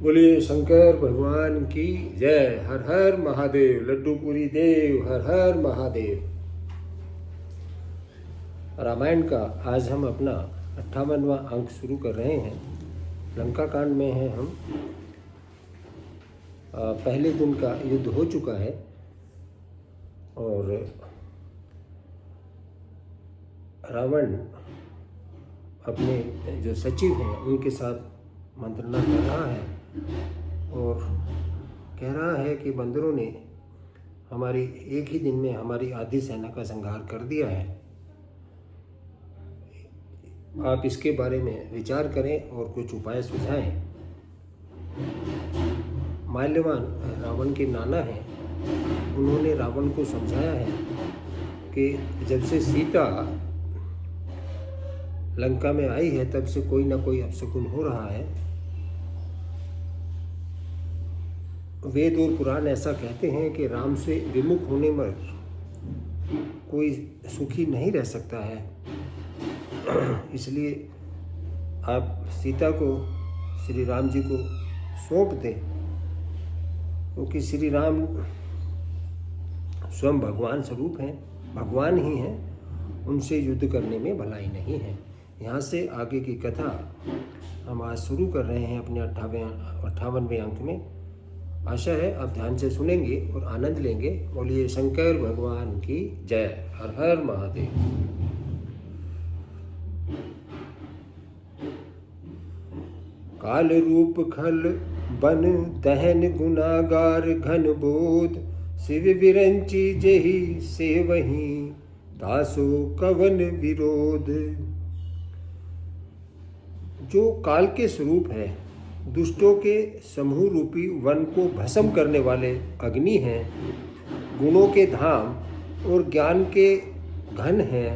बोलिए शंकर भगवान की जय। हर हर महादेव। लड्डूपुरी देव हर हर महादेव। रामायण का आज हम अपना 58वां अंक शुरू कर रहे हैं। लंका कांड में हैं हम। पहले दिन का युद्ध हो चुका है और रावण अपने जो सचिव हैं उनके साथ मंत्रणा कर रहा है और कह रहा है कि बंदरों ने हमारी एक ही दिन में हमारी आधी सेना का संहार कर दिया है। आप इसके बारे में विचार करें और कुछ उपाय सुझाएं। माल्यवान रावण के नाना हैं। उन्होंने रावण को समझाया है कि जब से सीता लंका में आई है तब से कोई ना कोई अपशकुन हो रहा है। वेद और पुराण ऐसा कहते हैं कि राम से विमुख होने पर कोई सुखी नहीं रह सकता है। इसलिए आप सीता को श्री राम जी को सौंप दें, क्योंकि श्री राम स्वयं भगवान स्वरूप हैं, भगवान ही हैं। उनसे युद्ध करने में भलाई नहीं है। यहाँ से आगे की कथा हम आज शुरू कर रहे हैं अपने 58वें अंक में। आशा है आप ध्यान से सुनेंगे और आनंद लेंगे। बोलिए शंकर भगवान की जय। हर हर महादेव। काल रूप खल बन दहन गुनागार घन बोध शिव विरंची जेहि से वहीं दासो कवन विरोध। जो काल के स्वरूप है, दुष्टों के समूह रूपी वन को भस्म करने वाले अग्नि हैं, गुणों के धाम और ज्ञान के घन हैं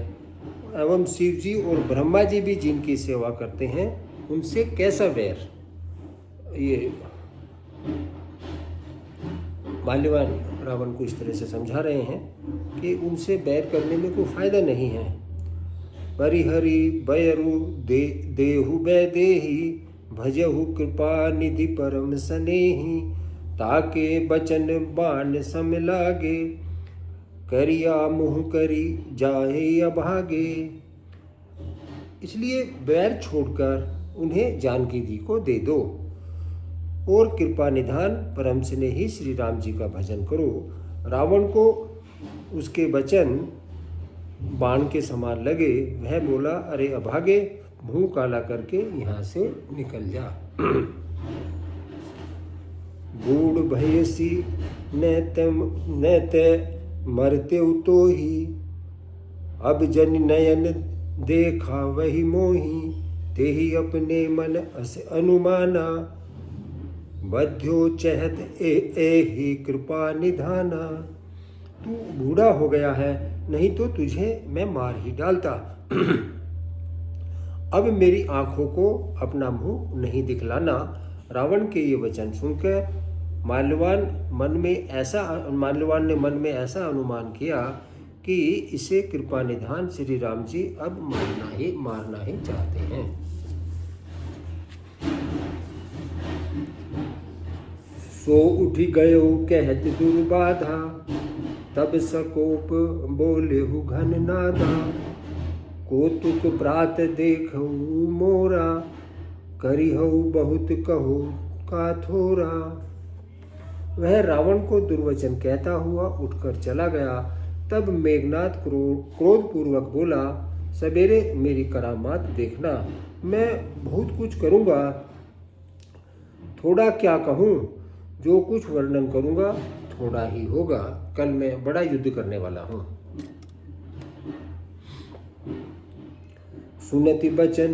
एवं शिव जी और ब्रह्मा जी भी जिनकी सेवा करते हैं, उनसे कैसा वैर। ये माल्यवान रावण को इस तरह से समझा रहे हैं कि उनसे बैर करने में कोई फायदा नहीं है। परिहरि बयरु देहु बैदेही भजहु कृपा निधि परम स्नेही ताके बचन बाण सम लागे करिया मुँह करी जाहे अभागे। इसलिए बैर छोड़कर उन्हें जानकी जी को दे दो और कृपा निधान परम स्नेही श्री राम जी का भजन करो। रावण को उसके वचन बाण के समान लगे। वह बोला, अरे अभागे, मुंह काला करके यहाँ से निकल जा। बूढ़ भयसी न ते मरते तो ही अब जन नयन देखा वही मोही तेहि अपने मन अस अनुमाना बध्यो चहत ए कृपा निधाना। तू बूढ़ा हो गया है, नहीं तो तुझे मैं मार ही डालता। अब मेरी आंखों को अपना मुंह नहीं दिखलाना। रावण के ये वचन सुनकर माल्यवान ने मन में ऐसा अनुमान किया कि इसे कृपा निधान श्री राम जी अब मारना ही चाहते हैं। सो उठी गयो कहत दुर्बाधा तब सकोप बोलेहु घन नादा कौतुक प्रात देखहु मोरा करिहु बहुत कहो का थोरा। वह रावण को दुर्वचन कहता हुआ उठकर चला गया। तब मेघनाथ क्रोधपूर्वक बोला, सवेरे मेरी करामात देखना, मैं बहुत कुछ करूँगा। थोड़ा क्या कहूँ, जो कुछ वर्णन करूँगा थोड़ा ही होगा। कल मैं बड़ा युद्ध करने वाला हूँ। सुनति बचन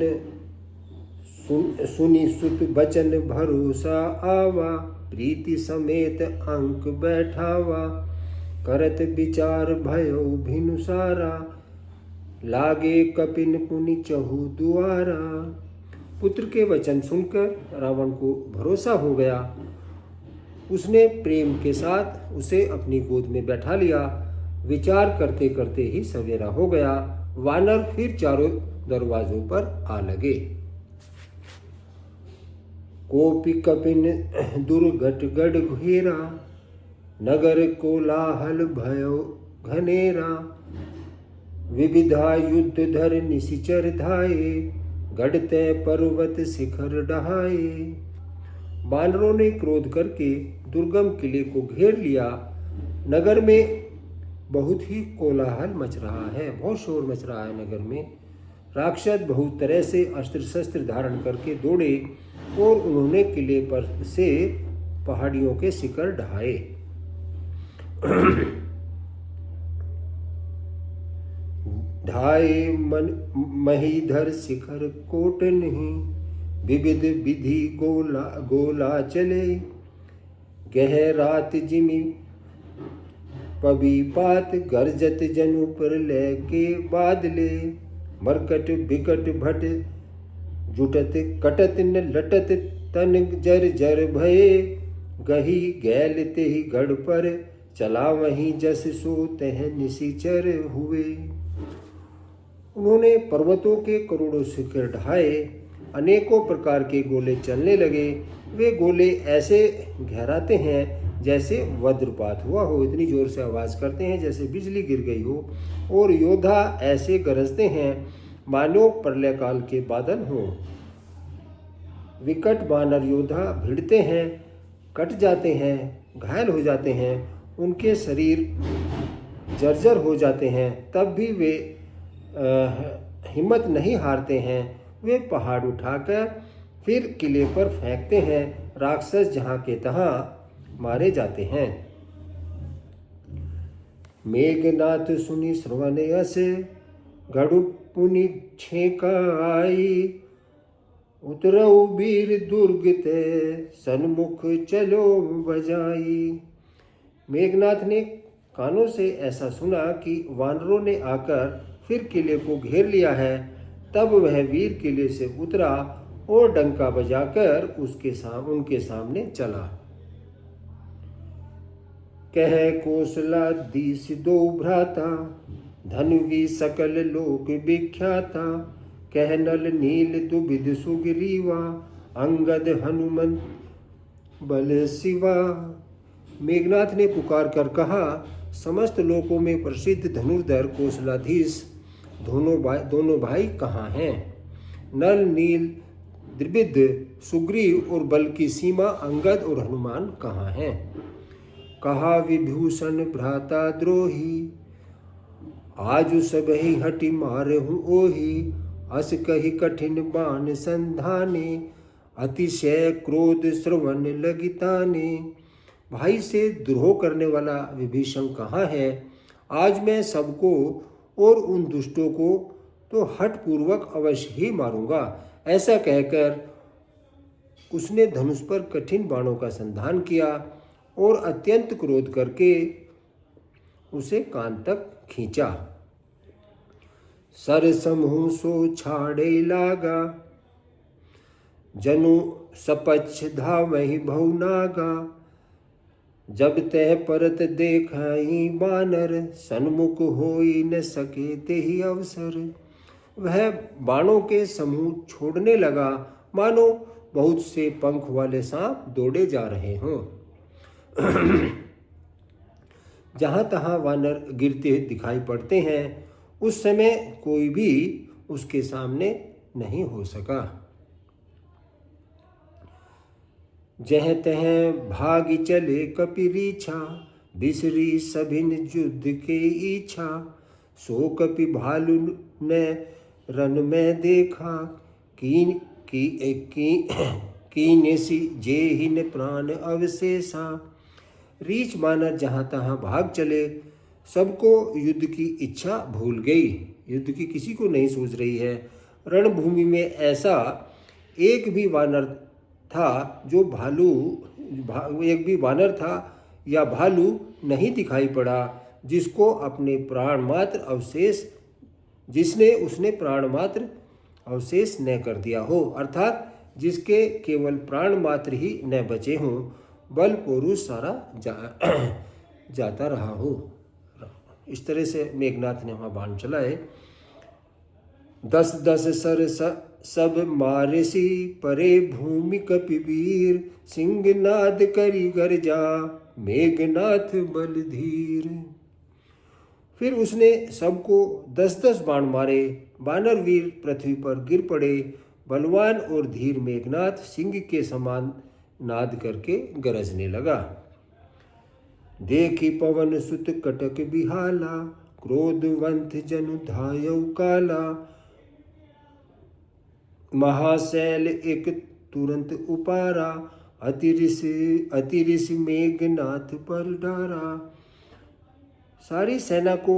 सुनी सुत बचन भरोसा आवा प्रीति समेत अंक बैठावा करत विचार भयो भिनुसारा लागे कपिन पुनि चहु दुआरा। पुत्र के वचन सुनकर रावण को भरोसा हो गया। उसने प्रेम के साथ उसे अपनी गोद में बैठा लिया। विचार करते करते ही सवेरा हो गया। वानर फिर चारों दरवाजों पर आ लगे। कोपि कपिन दुर्घट गढ़ घेरा, नगर कोलाहल भयो घनेरा। विविधा युद्ध धर निशिचर धाये, गढ़ते पर्वत शिखर डहाए। बानरों ने क्रोध करके दुर्गम किले को घेर लिया। नगर में बहुत ही कोलाहल मच रहा है, बहुत शोर मच रहा है नगर में। राक्षस बहुत तरह से अस्त्र शस्त्र धारण करके दौड़े और उन्होंने किले पर से पहाड़ियों के शिखर ढहाए। ढाए महीधर शिखर कोट नहीं, विविध विधि गोला चले। गहरात जिमी पबी पात, गरजत जनु पर लेके बादले। मरकट बिकट भट जुटत कटत न लटत, तन जर जर भये। गही गैल तेहि गढ़ पर, चला वहीं जस सो तह निशिचर हुए। उन्होंने पर्वतों के करोड़ों शिखर ढाए, अनेकों प्रकार के गोले चलने लगे। वे गोले ऐसे गहराते हैं जैसे वज्रपात हुआ हो, इतनी जोर से आवाज करते हैं जैसे बिजली गिर गई हो। और योद्धा ऐसे गरजते हैं मानो प्रलयकाल के बादल हों। विकट वानर योद्धा भिड़ते हैं, कट जाते हैं, घायल हो जाते हैं, उनके शरीर जर्जर हो जाते हैं, तब भी वे हिम्मत नहीं हारते हैं। वे पहाड़ उठाकर फिर किले पर फेंकते हैं। राक्षस जहाँ के तहाँ मारे जाते हैं। मेघनाथ सुनी श्रवण यस, गढ़ु पुनि छेका आई। उतरऊ वीर दुर्ग ते, सन्मुख चलो बजाई। मेघनाथ ने कानों से ऐसा सुना कि वानरों ने आकर फिर किले को घेर लिया है। तब वह वीर किले से उतरा और डंका बजाकर उनके सामने चला। कह कौशलाधीश दो भ्राता, धनवी सकल लोक विख्याता। कह नल नील दुबिध सुग्रीवा, अंगद हनुमंत बल शिवा। मेघनाथ ने पुकार कर कहा, समस्त लोकों में प्रसिद्ध धनुर्धर कौशलाधीश दोनों भाई कहाँ हैं? नल नील द्विविध सुग्रीव और बल की सीमा अंगद और हनुमान कहाँ हैं? कहा विभूषण भ्राता द्रोही, आजु सबहि हटि मारहु ओहि। अस कहि कठिन बाण संधाने, अतिशय क्रोध श्रवण लगिताने। भाई से द्रोह करने वाला विभीषण कहाँ है? आज मैं सबको और उन दुष्टों को तो हठ पूर्वक अवश्य ही मारूंगा। ऐसा कहकर उसने धनुष पर कठिन बाणों का संधान किया और अत्यंत क्रोध करके उसे कान तक खींचा। सर समूह सो छाड़े लागा, जनु सपच्छ धावहि भउ नागा। जब तह परत देखाई बानर, सन्मुख होई न सके तेहि अवसर। वह बाणों के समूह छोड़ने लगा, मानो बहुत से पंख वाले सांप दौड़े जा रहे हों। जहाँ तहाँ वानर गिरते दिखाई पड़ते हैं, उस समय कोई भी उसके सामने नहीं हो सका। जह तह भागी चले कपिरीछा, बिसरी सभिन युद्ध के इच्छा। सो कपि भालु ने रन में देखा, कीनेसी जेहिन प्राण अवशेषा। रीछ बानर जहाँ तहाँ भाग चले, सबको युद्ध की इच्छा भूल गई, युद्ध की किसी को नहीं सूझ रही है। रणभूमि में ऐसा एक भी वानर था जो एक भी वानर था या भालू नहीं दिखाई पड़ा जिसको अपने प्राण मात्र अवशेष उसने प्राण मात्र अवशेष न कर दिया हो, अर्थात जिसके केवल प्राण मात्र ही न बचे हों, बल पुरुष सारा जाता रहा हो। इस तरह से मेघनाथ ने वहाँ बाण चलाए। 10 10 सर सब मारसी परे भूमि कपिवीर, सिंहनाद करी गर्जा मेघनाथ बलधीर। फिर उसने सबको 10-10 बाण मारे। वानर वीर पृथ्वी पर गिर पड़े। बलवान और धीर मेघनाथ सिंह के समान नाद करके गरजने लगा। देखी पवन सुत कटक बिहाला, क्रोधवंत जनु धायौ काला। महाशैल एक तुरंत उपारा, अतिरिस मेघनाथ पर डारा। सारी सेना को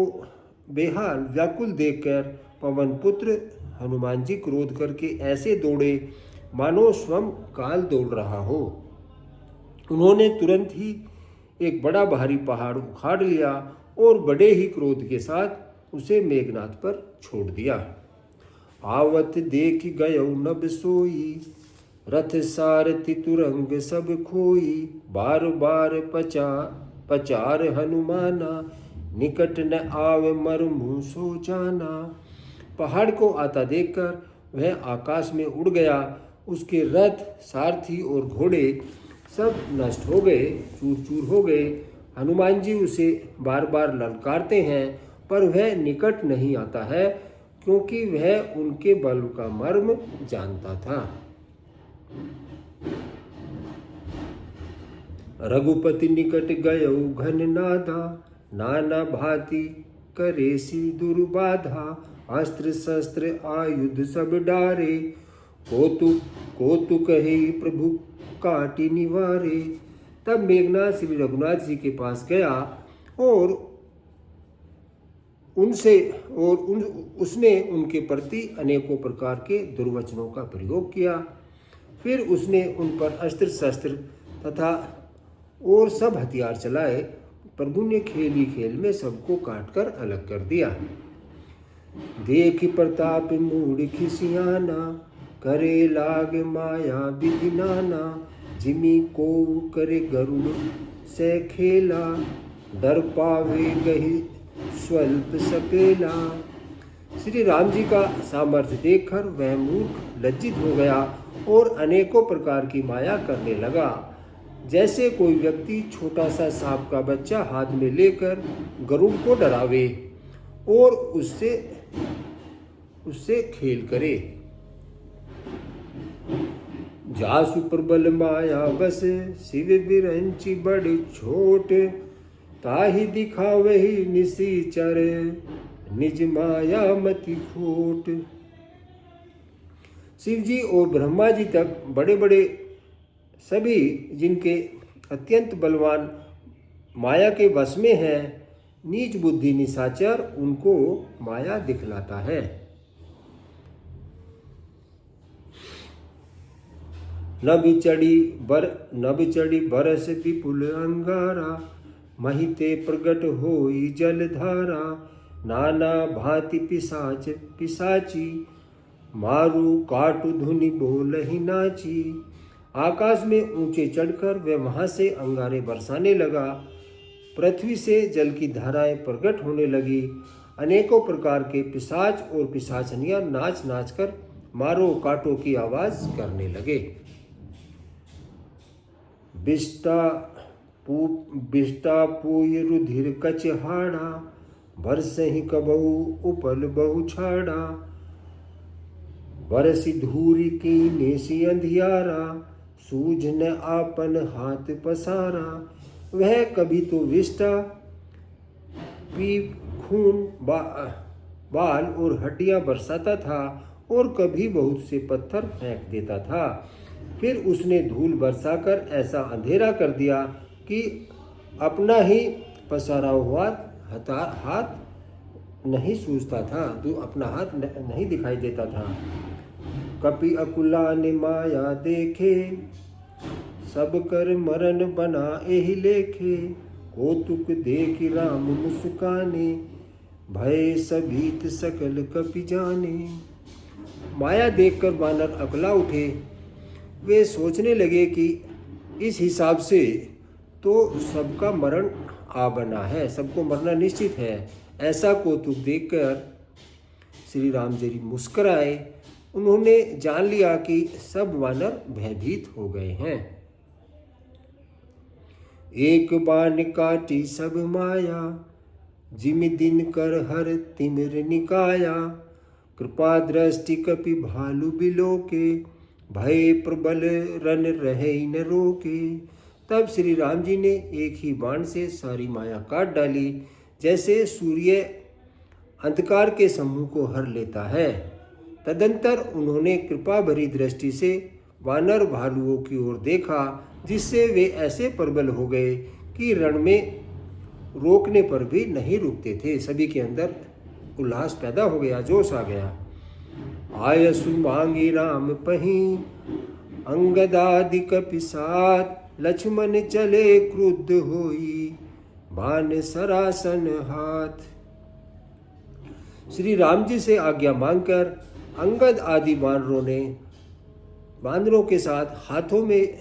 बेहाल व्याकुल देखकर पवन पुत्र हनुमान जी क्रोध करके ऐसे दौड़े मानो स्वयं काल दौड़ रहा हो। उन्होंने तुरंत ही एक बड़ा भारी पहाड़ उखाड़ लिया और बड़े ही क्रोध के साथ उसे मेघनाथ पर छोड़ दिया। आवत देख गयो नभ सोई, रथ सारथी तुरंग सब खोई। बार बार पचार हनुमाना, निकट न आवे मरमु सो जाना। पहाड़ को आता देखकर वह आकाश में उड़ गया। उसके रथ, सारथी और घोड़े सब नष्ट हो गए, चूर चूर हो गए। हनुमान जी उसे बार बार ललकारते हैं पर वह निकट नहीं आता है, क्योंकि वह उनके बल का मर्म जानता था। रघुपति निकट गयो घन नादा, नाना भांति करेसी दुर्बाधा। अस्त्र शस्त्र आयुध सब डारे, कौतुक कहे प्रभु काटी निवारे। तब मेघनाथ श्री रघुनाथ जी के पास गया और उसने उनके प्रति अनेकों प्रकार के दुर्वचनों का प्रयोग किया। फिर उसने उन पर अस्त्र शस्त्र तथा और सब हथियार चलाए। प्रभु ने खेल ही खेल में सबको काटकर अलग कर दिया। देख प्रताप मूढ़ खिसियाना, करे लाग माया विधि नाना। जिमी को करे गरुड़ से खेला, डर पावे गही स्वल्प सपेला। श्री राम जी का सामर्थ्य देखकर वह मूर्ख लज्जित हो गया और अनेकों प्रकार की माया करने लगा। जैसे कोई व्यक्ति छोटा सा सांप का बच्चा हाथ में लेकर गरुड़ को डरावे और उससे खेल करे। जासु प्रबल माया बस, शिव बिरंची बड़ छोट। ताहि दिखावहि निशिचर, निज माया मति खोट। शिव जी और ब्रह्मा जी तक बड़े बड़े सभी जिनके अत्यंत बलवान माया के वश में हैं, नीच बुद्धि निशाचर उनको माया दिखलाता है। नभ चढ़ी बरस विपुल अंगारा, महिते प्रगट होई जलधारा। नाना भांति पिशाची, मारू काटु धुनि बोलहि नाची। आकाश में ऊंचे चढ़कर वह वहां से अंगारे बरसाने लगा। पृथ्वी से जल की धाराएं प्रकट होने लगी। अनेकों प्रकार के पिशाच और पिशाचनियां नाच नाच कर मारो काटो की आवाज करने लगे। बिष्टा पूय रुधिर कचहाड़ा, बरसहि कबहु उपल बहु छाड़ा। बरसी धूरी कीने सी अंधियारा, सूझ न आपन हाथ पसारा। वह कभी तो विष्टा पीप खून बाल और हड्डियां बरसाता था और कभी बहुत से पत्थर फेंक देता था। फिर उसने धूल बरसाकर ऐसा अंधेरा कर दिया कि अपना ही पसारा हुआ हाथ नहीं सूझता था, तो अपना हाथ नहीं दिखाई देता था। कपि अकुला ने माया देखे, सब कर मरण बना एहि लेखे। कौतुक देख राम मुस्काने, भय सभीत सकल कपि जाने। माया देखकर वानर अकुला उठे। वे सोचने लगे कि इस हिसाब से तो सबका मरण आ बना है, सबको मरना निश्चित है। ऐसा कौतुक देखकर श्री राम जी मुस्कुराए उन्होंने जान लिया कि सब वानर भयभीत हो गए हैं। एक बाण काटी सब माया, जिमि दिन कर हर तिमिर निकाया। कृपा दृष्टि कपि भालु बिलोके, भय प्रबल रन रहे न रोके। तब श्री राम जी ने एक ही बाण से सारी माया काट डाली, जैसे सूर्य अंधकार के समूह को हर लेता है। तदंतर उन्होंने कृपा भरी दृष्टि से वानर भालुओं की ओर देखा, जिससे वे ऐसे प्रबल हो गए कि रण में रोकने पर भी नहीं रुकते थे। सभी के अंदर उल्लास पैदा हो गया, जोश आ गया। आयसु मांगी राम पहीं, अंगदादि कपि साथ। लक्ष्मण चले क्रुद्ध होई, बाण सरासन हाथ। श्री राम जी से आज्ञा मांगकर अंगद आदि बानरों के साथ हाथों में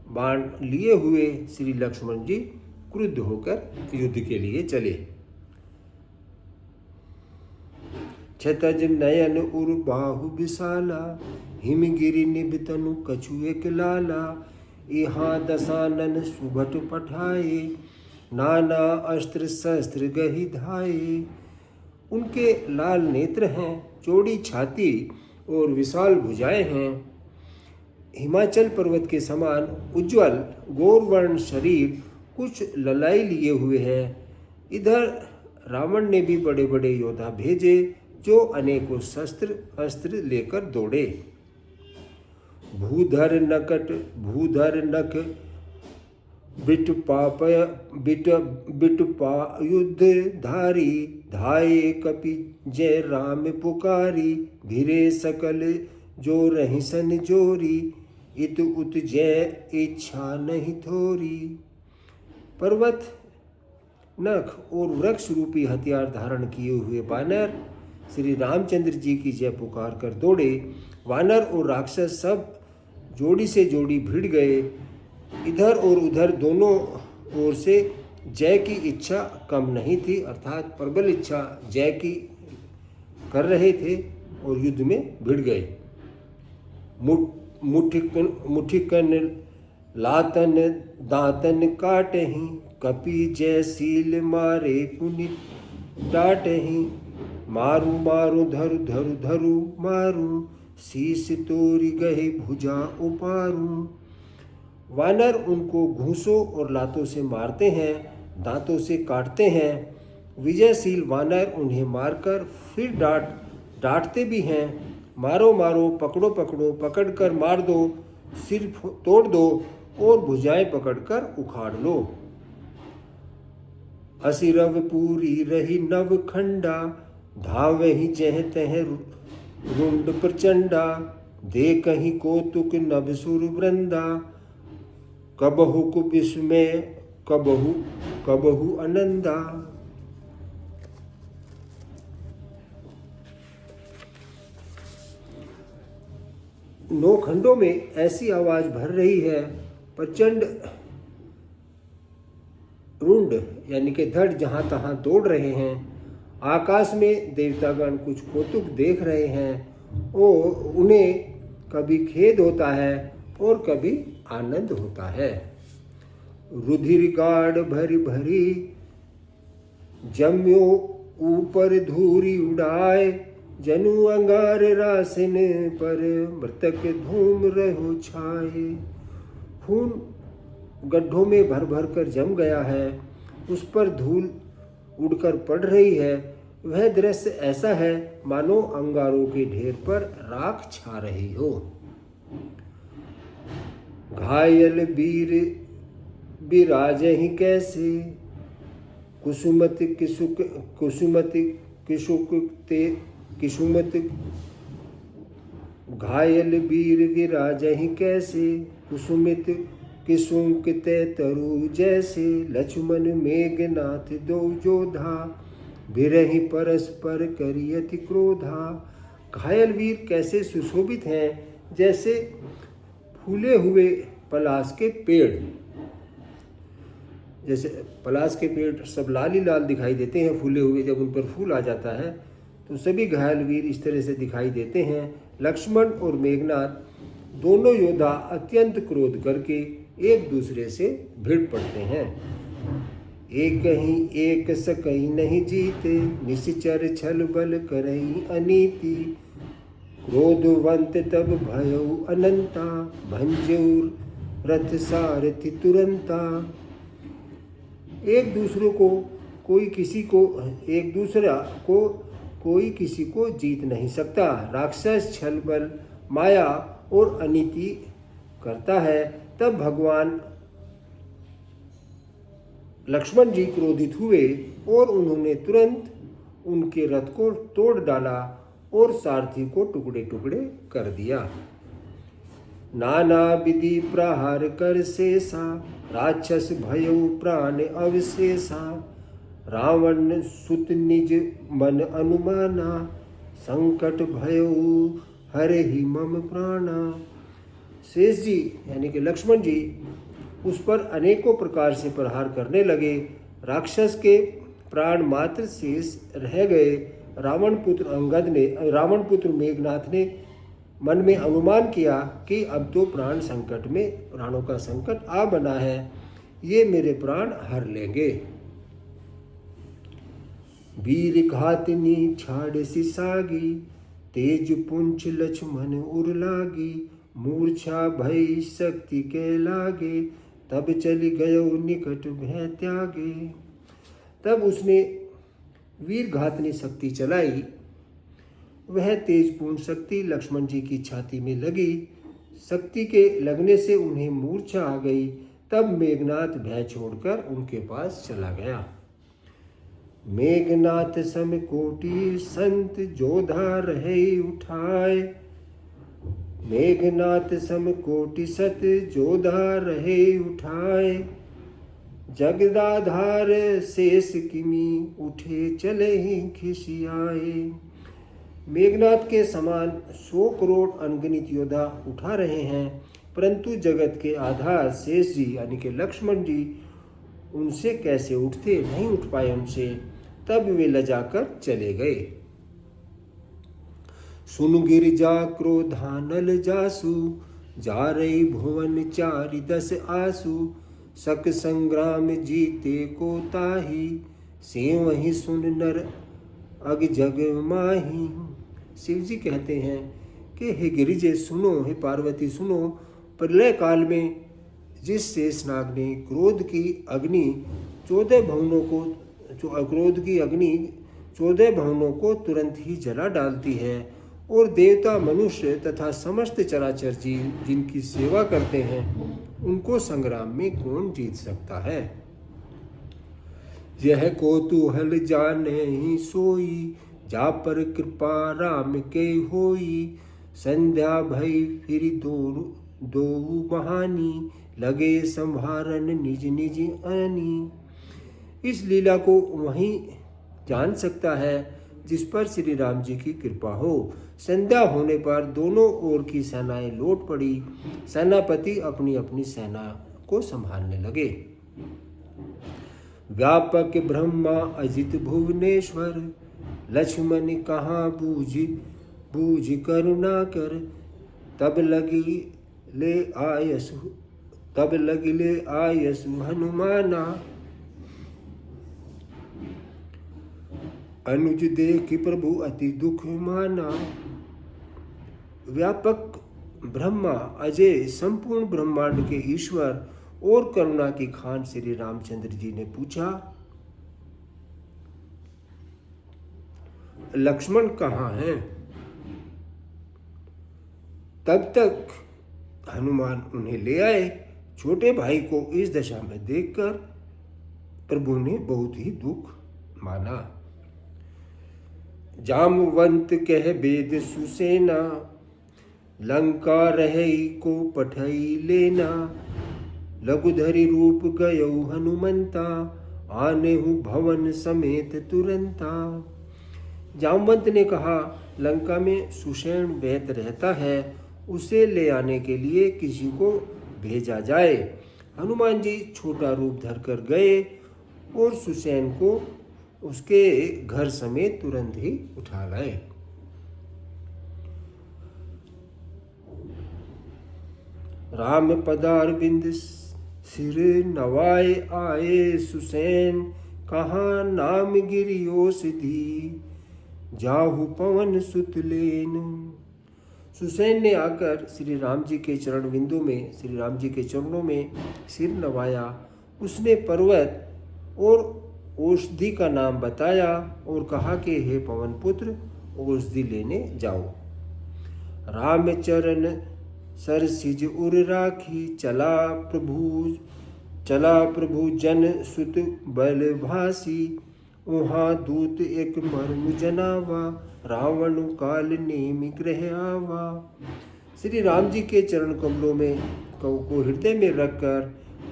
बाण लिए हुए श्री लक्ष्मण जी क्रुद्ध होकर युद्ध के लिए चले। क्षतज नयन उर बाहु विशाला, हिमगिरि निभ तनु कछु एक लाला। यहाँ दशानन सुभट पठाए, नाना अस्त्र शस्त्र गही धाये। उनके लाल नेत्र हैं, चौड़ी छाती और विशाल भुजाएं हैं। हिमाचल पर्वत के समान उज्ज्वल गौरवर्ण शरीर, कुछ ललाई लिए हुए हैं। इधर रावण ने भी बड़े बड़े योद्धा भेजे, जो अनेकों शस्त्र अस्त्र लेकर दौड़े। भूधर नख बिटपा युद्ध धारी। धाये कपि जय राम पुकारी, भिरे सकल जो रही सन जोरी। इत उत जय इच्छा नहीं थोरी। पर्वत नख और वृक्ष रूपी हथियार धारण किए हुए वानर श्री रामचंद्र जी की जय पुकार कर दौड़े। वानर और राक्षस सब जोड़ी से जोड़ी भिड़ गए। इधर और उधर दोनों ओर से जय की इच्छा कम नहीं थी, अर्थात प्रबल इच्छा जय की कर रहे थे और युद्ध में भिड़ गए। मुठिकन लातन दातन काटहि, कपि जयशील मारे पुनि डाटहि। मारू मारू धरु धरु धरु मारू, शीश तोरी गहे भुजा उपारू। वानर उनको घूंसों और लातों से मारते हैं, दांतों से काटते हैं। विजयशील वानर उन्हें मारकर फिर डांटते भी हैं। मारो मारो, पकड़ो पकड़ो, पकड़कर मार दो, सिर तोड़ दो और भुजाएं पकड़कर उखाड़ लो। असिरव पूरी रही नव खंडा, धावहि जह तह रुंड प्रचंडा। दे कहीं कौतुक नभ सुर वृंदा, कबहु कुविस्मय कबहु आनंदा। नौ खंडों में ऐसी आवाज भर रही है, प्रचंड रुंड यानी कि धड़ जहां तहां दौड़ रहे हैं। आकाश में देवतागण कुछ कौतुक देख रहे हैं और उन्हें कभी खेद होता है और कभी आनंद होता है। रुधिर गाड़ भरी भरी, जम्यो ऊपर धूरी उड़ाए। जनु अंगार रासिन पर, मृतक धूम रहो छाए। खून गड्ढों में भर भर कर जम गया है, उस पर धूल उड़कर पड़ रही है। वह दृश्य ऐसा है मानो अंगारों के ढेर पर राख छा रही हो। घायल वीर बिराजहि कैसे, कुसुमत किसुमत घायल वीर विराजहि कैसे। कुसुमित किसुंकते तरु जैसे। लक्ष्मण मेघनाथ दो जोधा, बिरहि परस्पर करियति क्रोधा। घायल वीर कैसे सुशोभित हैं, जैसे फूले हुए पलाश के पेड़। जैसे पलाश के पेड़ सब लाल ही लाल दिखाई देते हैं फूले हुए, जब उन पर फूल आ जाता है तो सभी घायल वीर इस तरह से दिखाई देते हैं। लक्ष्मण और मेघनाथ दोनों योद्धा अत्यंत क्रोध करके एक दूसरे से भिड़ पड़ते हैं। एक ही एक सकई नहीं जीते, निश्चर छल बल करई अनीति। क्रोधवंत तब भयउ अनंता, भंजूर रथ सारथि तुरंता। एक दूसरे को कोई किसी को जीत नहीं सकता। राक्षस छल बल माया और अनीति करता है। तब भगवान लक्ष्मण जी क्रोधित हुए और उन्होंने तुरंत उनके रथ को तोड़ डाला और सारथी को टुकड़े टुकड़े कर दिया। नाना विधि प्रहार कर शेषा, राक्षस भयउ प्राण अवशेषा। रावण सुत निज मन अनुमाना, संकट भयउ हरहि मम प्राणा। शेष जी यानी कि लक्ष्मण जी उस पर अनेकों प्रकार से प्रहार करने लगे। राक्षस के प्राण मात्र शेष रह गए। रावण पुत्र मेघनाथ ने मन में अनुमान किया कि अब तो प्राणों का संकट आ बना है, ये मेरे प्राण हर लेंगे। वीर घातनी छाड़ सिसागी, तेज पुंछ लक्ष्मण उर लागी। मूर्छा भई शक्ति के लागे, तब चली गयो निकट भय त्यागे। तब उसने वीर घातनी शक्ति चलाई। वह तेजपूर्ण शक्ति लक्ष्मण जी की छाती में लगी। शक्ति के लगने से उन्हें मूर्छा आ गई। तब मेघनाथ भय छोड़कर उनके पास चला गया। मेघनाथ सम कोटि संत, जोधा रहे उठाए। मेघनाथ सम कोटि सत, जोधा रहे उठाए। जगदाधार शेष किमी, उठे चले ही खिसियाए। मेघनाथ के समान 100 करोड़ अनगिनत योद्धा उठा रहे हैं, परंतु जगत के आधार शेष जी यानी कि लक्ष्मण जी उनसे कैसे उठते, नहीं उठ पाए उनसे। तब वे लजाकर चले गए। सुन गिरिजा क्रोधानल जासु, जा रही भुवन चारि दस आसु। सक संग्राम जीते को ताही, से वही सुन नर अग जग माही। शिव जी कहते हैं कि हे गिरिजे सुनो, हे पार्वती सुनो, प्रलय काल में जिस शेषनाग ने क्रोध की अग्नि 14 भवनों को तुरंत ही जला डालती है, और देवता मनुष्य तथा समस्त चराचर जीव जिनकी सेवा करते हैं उनको संग्राम में कौन जीत सकता है। यह कौतूहल जाने ही सोई, जा पर कृपा राम के होई। संध्या भई फिर दो बहानी, लगे संभारन निज निज आनी। इस लीला को वही जान सकता है जिस पर श्री राम जी की कृपा हो। संध्या होने पर दोनों ओर की सेनाएं लौट पड़ी। सेनापति अपनी अपनी सेना को संभालने लगे। व्यापक ब्रह्मा अजित भुवनेश्वर, लक्ष्मण कहाँ बूझ करुणा कर। तब लगी ले आयसु हनुमाना, अनुज देख प्रभु अति दुख माना। व्यापक ब्रह्मा, अजय, संपूर्ण ब्रह्मांड के ईश्वर और करुणा की खान श्री रामचंद्र जी ने पूछा, लक्ष्मण कहाँ हैं? तब तक हनुमान उन्हें ले आए। छोटे भाई को इस दशा में देखकर प्रभु ने बहुत ही दुख माना। जामवंत कह वेद सुसेना, लंका रहई को पठई लेना। लघुधरी रूप गयो हनुमंता, आने हूँ भवन समेत तुरंता। जामवंत ने कहा, लंका में सुषेण वैद्य रहता है, उसे ले आने के लिए किसी को भेजा जाए। हनुमान जी छोटा रूप धरकर गए और सुषेण को उसके घर समेत तुरंत ही उठा लाए। राम पदारविंद सिर नवाए आए सुसैन, कहाँ नाम गिरियोस दी, जाहु पवन सुत लेन। सुसैन ने आकर श्री राम जी के चरण बिंदु में, श्री राम जी के चरणों में सिर नवाया। उसने पर्वत और औषधि का नाम बताया और कहा कि हे पवन पुत्र, औषधि लेने जाओ। राम चरण सर सिज उर राखी, चला प्रभु जन सुत बल भासी, वहाँ दूत एक मर्म जनावा, रावण काल नेम ग्रह आवा। श्री राम जी के चरण कमलों में को हृदय में रखकर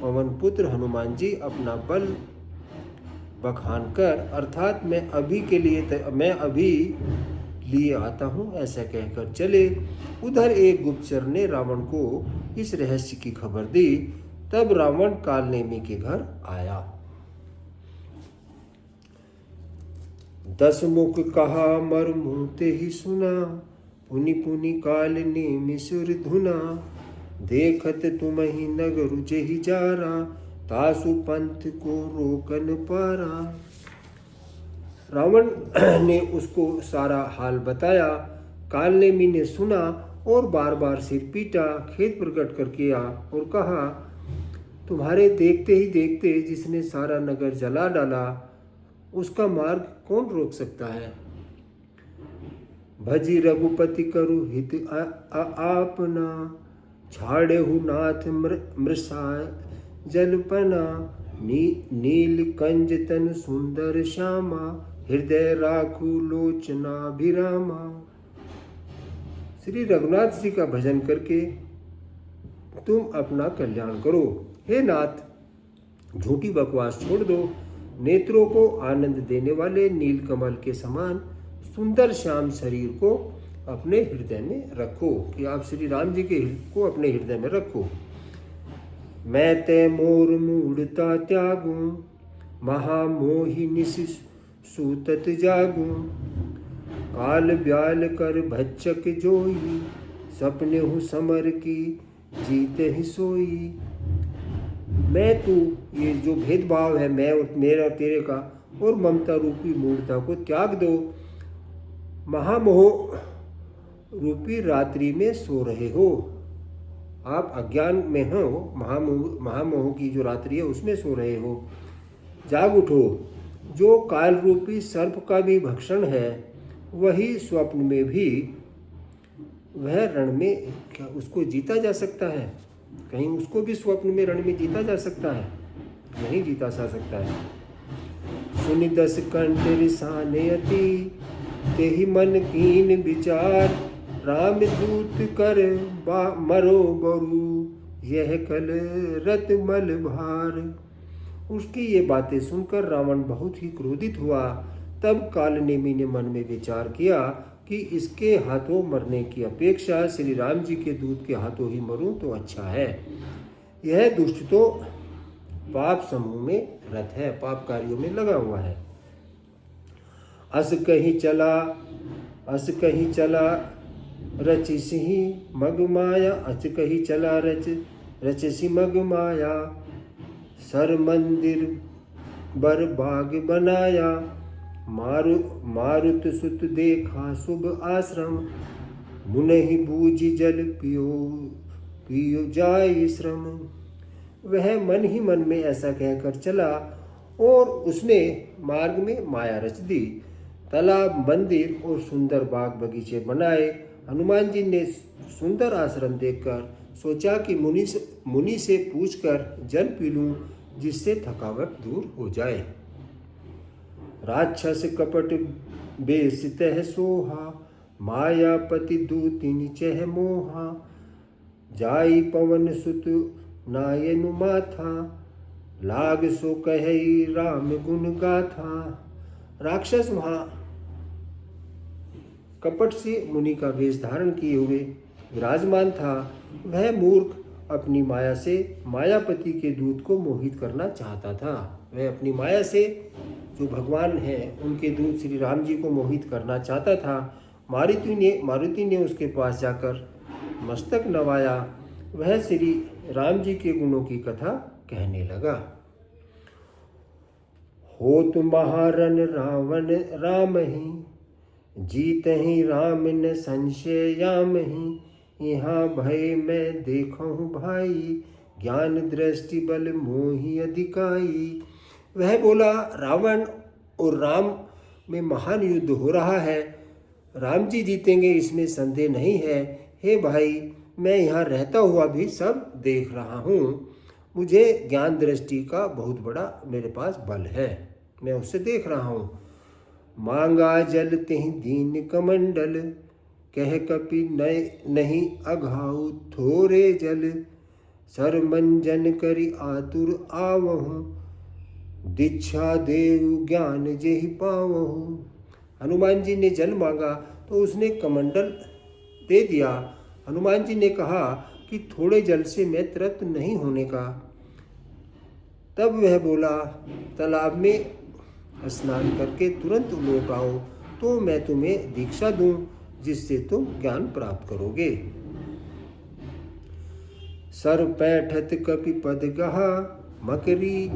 पवन पुत्र हनुमान जी अपना बल बखान कर, अर्थात मैं अभी लिए आता हूँ, ऐसा कहकर चले। उधर एक गुप्तचर ने रावण को इस रहस्य की खबर दी। तब रावण कालनेमी के घर आया। 10 मुख कहा मर्मु ते ही सुना, पुनि पुनि काल नेमि सुर धुना, देखत तुम ही नगर जेहि जारा, तासु पंथ को रोकन पारा। रावण ने उसको सारा हाल बताया। कालनेमी ने सुना और बार बार सिर पीटा, खेद प्रकट कर किया और कहा, तुम्हारे देखते ही देखते जिसने सारा नगर जला डाला, उसका मार्ग कौन रोक सकता है। भजी रघुपति करु हित आपना, छाड़ेहु नाथ मृषा जलपना, नील कंज तन सुंदर श्यामा, हृदय राखु लोचना भिरामा। श्री रघुनाथ जी का भजन करके तुम अपना कल्याण करो। हे नाथ, झूठी बकवास छोड़ दो। नेत्रों को आनंद देने वाले नीलकमल के समान सुंदर श्याम शरीर को अपने हृदय में रखो, कि आप श्री राम जी के को अपने हृदय में रखो। मैं ते मोर मूढ़ता त्यागू, महामोहि निश सूतत जागू, काल ब्याल कर भच्चक जोई, सपने हूँ समर की जीते ही सोई। मैं तू, ये जो भेदभाव है मैं और मेरा और तेरे का, और ममता रूपी मूढ़ता को त्याग दो। महामोह रूपी रात्रि में सो रहे हो, आप अज्ञान में हो, महामोह की जो रात्रि है उसमें सो रहे हो। जाग उठो। जो काल रूपी सर्प का भी भक्षण है, वही स्वप्न में भी वह रण में क्या उसको जीता जा सकता है? कहीं उसको भी स्वप्न में रण में जीता जा सकता है? नहीं जीता जा सकता है। सुनि 10 कंठ रिसाने अति, तेहि मन कीन विचार, राम दूत कर मरो बरु, यह कल रत मल भार। उसकी ये बातें सुनकर रावण बहुत ही क्रोधित हुआ। तब कालनेमी ने मन में विचार किया कि इसके हाथों मरने की अपेक्षा श्री राम जी के दूत के हाथों ही मरूं तो अच्छा है। यह दुष्ट तो पाप समूह में रत है, पाप कार्यों में लगा हुआ है। अस कहीं चला रचिसी मग माया, अस कहीं चला रचिसी मग माया, सर मंदिर बर बाग बनाया, मारुत सुत देखा शुभ आश्रम, मुनहि बूझि जल पियो जाय श्रम। वह मन ही मन में ऐसा कहकर चला और उसने मार्ग में माया रच दी। तालाब, मंदिर और सुंदर बाग बगीचे बनाए। हनुमान जी ने सुंदर आश्रम देखकर सोचा कि मुनि से पूछकर जल पी लूं, जिससे थकावट दूर हो जाए। राक्षस कपट बेस तह सोहा, मायापति दूतिन चह मोहा, जाई पवन सुत नायनु माथा, लाग सो कहि राम गुण गाथा। राक्षस वहां कपट से मुनि का वेश धारण किए हुए विराजमान था। वह मूर्ख अपनी माया से मायापति के दूत को मोहित करना चाहता था। वह अपनी माया से जो भगवान हैं उनके दूत श्री राम जी को मोहित करना चाहता था। मारुति ने उसके पास जाकर मस्तक नवाया। वह श्री राम जी के गुणों की कथा कहने लगा। हो तुम महारन रावण राम ही, जीत ही राम न संशय याम ही। यहाँ भय मैं देखूं भाई, ज्ञान दृष्टि बल मोहि अधिकाई। वह बोला, रावण और राम में महान युद्ध हो रहा है। राम जी जीतेंगे इसमें संदेह नहीं है। हे भाई, मैं यहाँ रहता हुआ भी सब देख रहा हूँ। मुझे ज्ञान दृष्टि का बहुत बड़ा मेरे पास बल है, मैं उससे देख रहा हूँ। मांगा जल तिहि दीन कमंडल, कह कपि नहीं अघाऊ थोरे जल। सरमंजन करि आतुर आवहूँ, दीक्षा देव ज्ञान जेहि पावहूँ। हनुमान जी ने जल मांगा तो उसने कमंडल दे दिया। हनुमान जी ने कहा कि थोड़े जल से मैं तृप्त नहीं होने का। तब वह बोला, तालाब में स्नान करके तुरंत लौट आओ तो मैं तुम्हें दीक्षा दूं, जिससे तुम ज्ञान प्राप्त करोगे। सर पैठत कपि पद गहा, मकरी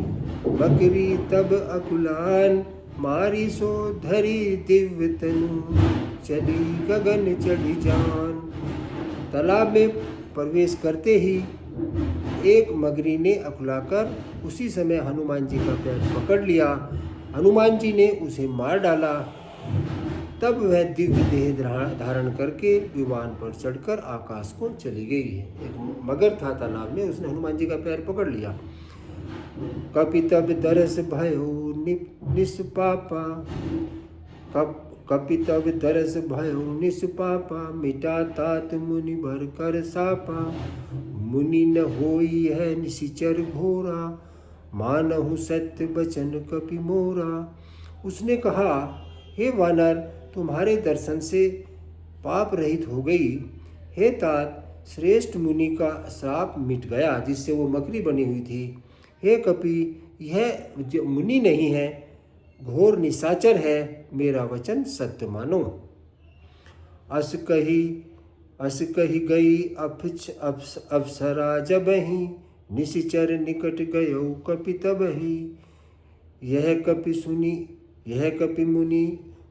तब अकुलान। मारी सो धरी दिव्य तनु, चली गगन चढ़ी जान। तालाब में प्रवेश करते ही एक मगरी ने अकुलाकर उसी समय हनुमान जी का पैर पकड़ लिया। हनुमान जी ने उसे मार डाला। तब वह दिव्य देह धारण करके विमान पर चढ़कर आकाश को चली गई। एक मगर था तालाब में, उसने हनुमान जी का पैर पकड़ लिया। कपि तब दरस भयो निष्पापा, कपि तब दरस भयो निष्पापा। मिटा तात मुनि भर कर सापा, मुनि न होई है निशिचर घोरा। मानहु सत्य बचन कपि मोरा। उसने कहा, हे वानर, तुम्हारे दर्शन से पाप रहित हो गई। हे तात, श्रेष्ठ मुनि का श्राप मिट गया जिससे वो मकरी बनी हुई थी। हे कपि, यह मुनि नहीं है, घोर निशाचर है। मेरा वचन सत्य मानो। अस कही गई अप्सरा जबहि, निशिचर निकट गयो कपि तबहि। यह कपि मुनि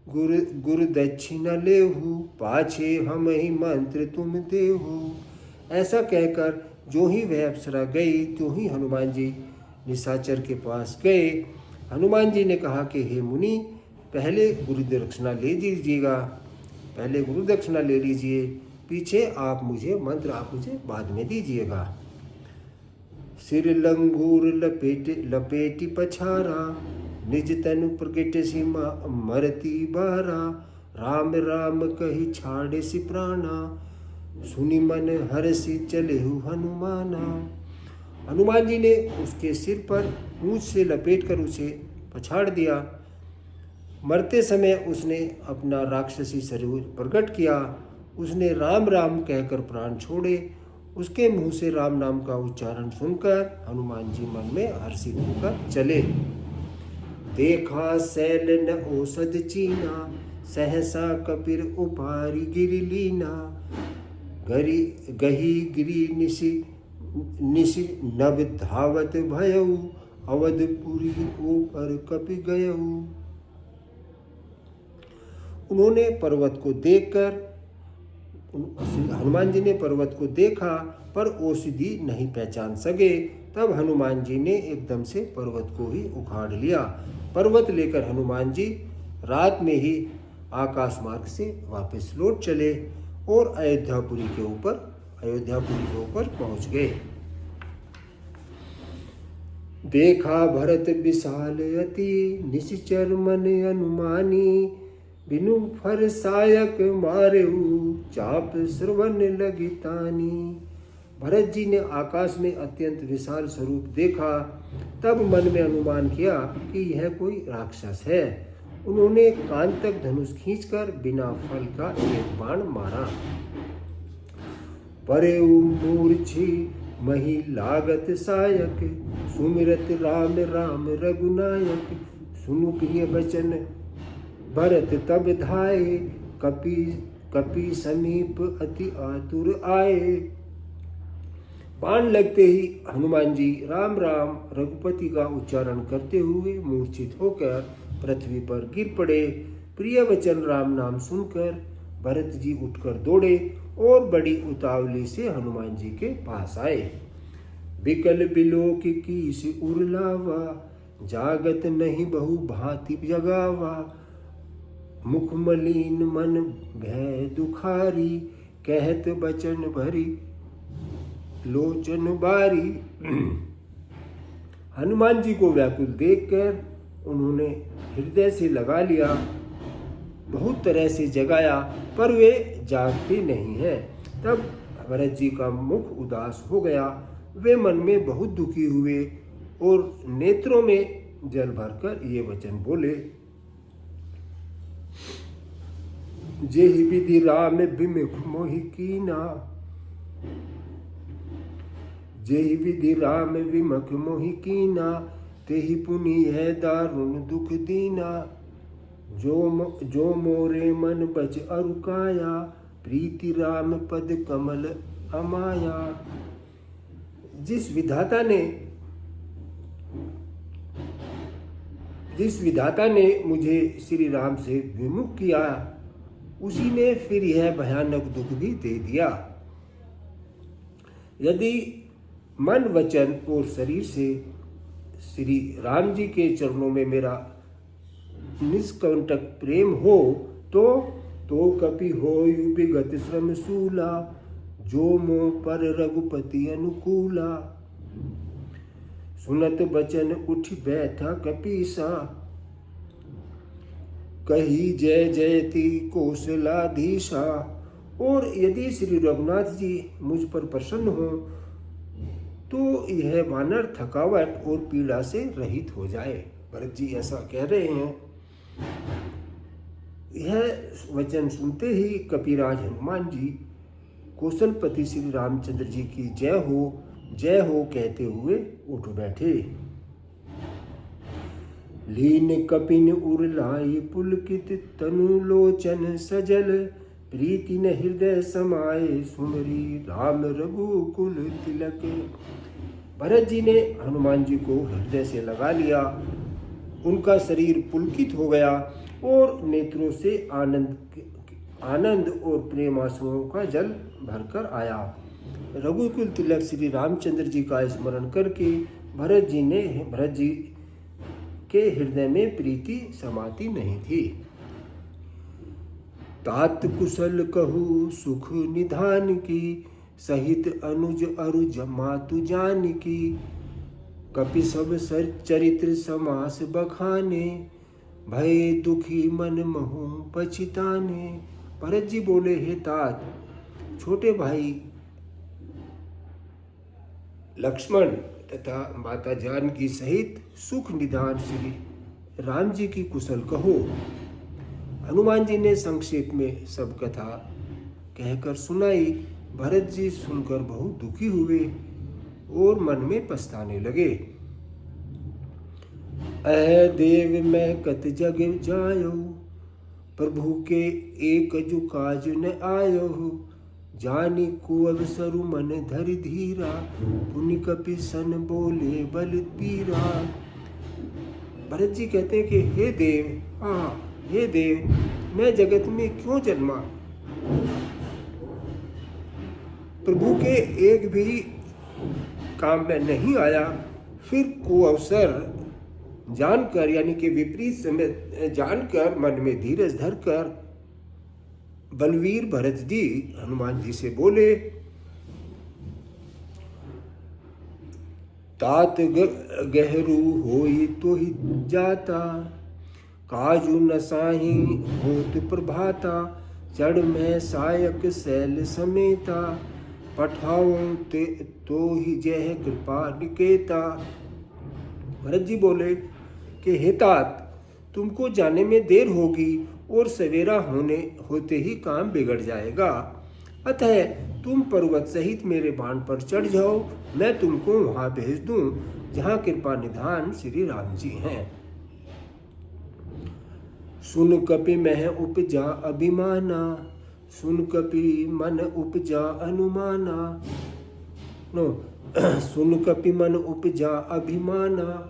गुरु दक्षिणा लेहु, पाछे हम ही मंत्र तुम देहु। ऐसा कहकर जो ही वह अप्सरा गई तो ही हनुमान जी निशाचर के पास गए। हनुमान जी ने कहा कि हे मुनि, पहले गुरु दक्षिणा ले लीजिए, पीछे आप मुझे बाद में दीजिएगा। सिर लंगूर लपेटी पछारा, निज तनु प्रकट सीमा मरती बारा। राम राम कही छाड़े सी प्राणा, सुनि मन हरसि चलेहु हनुमाना। हनुमान जी ने उसके सिर पर मूंछ से लपेटकर उसे पछाड़ दिया। मरते समय उसने अपना राक्षसी शरीर प्रकट किया। उसने राम राम कहकर प्राण छोड़े। उसके मुंह से राम नाम का उच्चारण सुनकर हनुमान जी मन में हर्षित होकर चले। देखा शैल न औषध चीना, सहसा कपिर उपारी गिरि लीना। गही गिरी निशि नभ धावत भयऊ, अवधपुरी ऊपर कपि गयऊ। हनुमान जी ने पर्वत को देखा पर औषधि नहीं पहचान सके। तब हनुमान जी ने एकदम से पर्वत को ही उखाड़ लिया। पर्वत लेकर हनुमान जी रात में ही आकाश मार्ग से वापस लौट चले और अयोध्यापुरी के ऊपर पहुंच गए। देखा भरत विशाल अति, निशिचर मन अनुमानी। बिनु फर सायक मारेऊ, चाप श्रवण लगी तानी। भरत जी ने आकाश में अत्यंत विशाल स्वरूप देखा। तब मन में अनुमान किया कि यह कोई राक्षस है। उन्होंने कान तक धनुष खींचकर बिना फल का एक बाण मारा। परेऊ मूर्छी मही लागत सायक, सुमिरत राम राम रघुनायक। सुनु प्रिय बचन भरत तब धाये, कपि समीप अति आतुर आए। बाण लगते ही हनुमान जी राम राम रघुपति का उच्चारण करते हुए मूर्छित होकर पृथ्वी पर गिर पड़े। प्रिय वचन राम नाम सुनकर भरत जी उठकर दौड़े और बड़ी उतावली से हनुमान जी के पास आए। बिकल बिलोक कीस उरलावा, जागत नहीं बहु भांति जगावा। मुख मलिन मन भय दुखारी, कहत बचन भरी लोचन बारी। हनुमान जी को व्याकुल देखकर उन्होंने हृदय से लगा लिया, बहुत तरह से जगाया, पर वे जागते नहीं हैं। तब भरत जी का मुख उदास हो गया। वे मन में बहुत दुखी हुए और नेत्रों में जल भरकर ये वचन बोले। जेहि विधि राम विमुख मोहि कीना, जेहि विधि राम विमुख मोहि कीना। तेहि पुनि है दारुण दुख दीना। जो मोरे मन बच अरुकाया, प्रीति राम पद कमल अमाया। जिस विधाता ने मुझे श्री राम से विमुख किया, उसी ने फिर यह भयानक दुख भी दे दिया। यदि मन वचन और शरीर से श्री राम जी के चरणों में मेरा निष्कंटक प्रेम हो तो कपि होयु विगत श्रम शूला। जो मोह पर रघुपति अनुकूला। सुनत बचन उठ बैठा कपीसा, कही जय जयति कौशलाधीशा। और यदि श्री रघुनाथ जी मुझ पर प्रसन्न हो तो यह वानर थकावट और पीड़ा से रहित हो जाए। भरत जी ऐसा कह रहे हैं। यह वचन सुनते ही कपिराज हनुमान जी कौशलपति श्री रामचंद्र जी की जय हो कहते हुए उठ बैठे। लीन कपिन उरलाई पुलकित, तनु लोचन सजल। प्रीति न हृदय समाये, सुमरी राम रघुकुल तिलक। भरत जी ने हनुमान जी को हृदय से लगा लिया। उनका शरीर पुलकित हो गया और नेत्रों से आनंद और प्रेमाश्रुओं का जल भरकर आया। रघुकुल तिलक श्री रामचंद्र जी का स्मरण करके भरत जी के हृदय में प्रीति समाती नहीं थी। तात कुशल कहू सुख निधान की, सहित अनुज अरुज मातु जान की। कपि सब सर चरित्र समास बखाने, भय दुखी मन महु पछिताने। भरत जी बोले, हे तात, छोटे भाई लक्ष्मण तथा माता जानकी सहित सुख निधान श्री राम जी की कुशल कहो। हनुमान जी ने संक्षेप में सब कथा कहकर सुनाई। भरत जी सुनकर बहुत दुखी हुए और मन में पछताने लगे। अह देव मैं कत जग जायो, प्रभु के एक जु काज न आयो। जानी को अवसरु मन धरि धीरा, पुनि कपि सन बोले बल पीरा। भरत जी कहते हैं कि हे देव, मैं जगत में क्यों जन्मा? प्रभु के एक भी काम में नहीं आया, फिर को अवसर जानकर, यानी कि विपरीत समय जानकर मन में धीरज धरकर बलवीर भरत जी हनुमान जी से बोले, तात गहरू होई तो ही जाता, काजू नसाही होत प्रभाता। चढ़ में सायक शैल समेता, पठाओ ते तो ही जय कृपा निकेता। भरत जी बोले कि हे तात, तुमको जाने में देर होगी और सवेरा होते ही काम बिगड़ जाएगा। अतः तुम पर्वत सहित मेरे बाण पर चढ़ जाओ, मैं तुमको वहां भेज दूं जहां कृपा निधान श्री राम जी हैं। सुन कपि मह उपजा अभिमाना, सुन कपि मन उपजा अनुमाना। नो सुन कपि मन उपजा अभिमाना,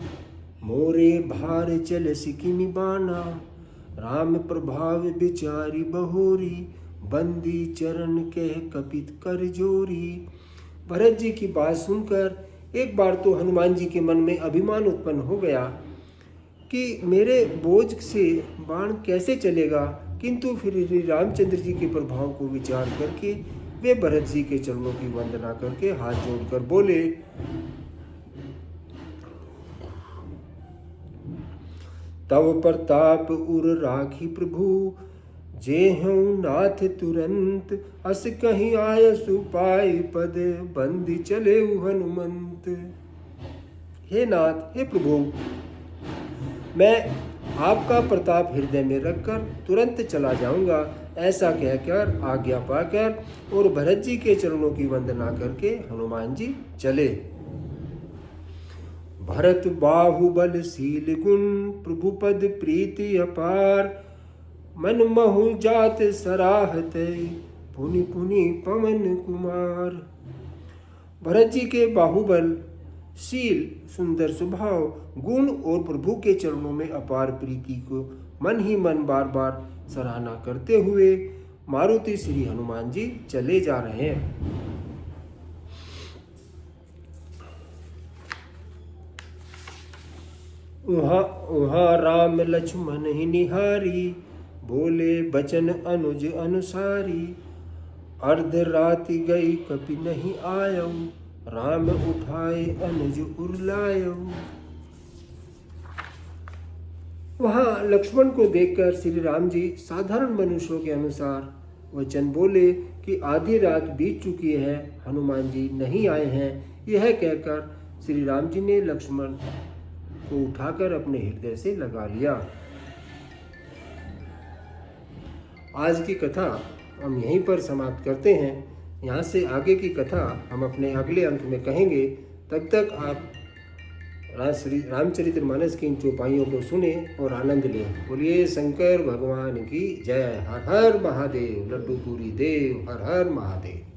मोरे भार चल सिकिमि बाना। राम प्रभाव विचारी बहोरी, बंदी चरण कह कपित कर जोरी। भरत जी की बात सुनकर एक बार तो हनुमान जी के मन में अभिमान उत्पन्न हो गया कि मेरे बोझ से बाण कैसे चलेगा, किंतु फिर श्री रामचंद्र जी के प्रभाव को विचार करके वे भरत जी के चरणों की वंदना करके हाथ जोड़कर बोले, तव प्रताप उर राखी प्रभु, जे हूँ नाथ तुरंत। अस कहीं आय सुपाई पद, बंदी चले हनुमंत। हे नाथ, हे प्रभु, मैं आपका प्रताप हृदय में रखकर तुरंत चला जाऊंगा, ऐसा कहकर आज्ञा पाकर और भरत जी के चरणों की वंदना करके हनुमान जी चले। भरत बाहुबलशील गुण, प्रभु पद प्रीति अपार। मन महु जात सराहत, पुनि पुनि पवन कुमार। भरत जी के बाहुबल, शील, सुंदर स्वभाव, गुण और प्रभु के चरणों में अपार प्रीति को मन ही मन बार बार सराहना करते हुए मारुति श्री हनुमान जी चले जा रहे हैं। वहाँ राम लक्ष्मण ही निहारी, बोले बचन अनुज अनुसारी। अर्ध राति गई कपि नहीं आयो, राम उठाए अनुज उरलायो। वहाँ लक्ष्मण को देखकर श्री राम जी साधारण मनुष्यों के अनुसार वचन बोले कि आधी रात बीत चुकी है, हनुमान जी नहीं आए हैं। यह कहकर श्री राम जी ने लक्ष्मण को उठाकर अपने हृदय से लगा लिया। आज की कथा हम यहीं पर समाप्त करते हैं। यहाँ से आगे की कथा हम अपने अगले अंक में कहेंगे। तब तक आप श्री रामचरितमानस की इन चौपाइयों को सुने और आनंद लें। बोलिए शंकर भगवान की जय। हर हर महादेव। लड्डू पूरी देव। हर हर महादेव।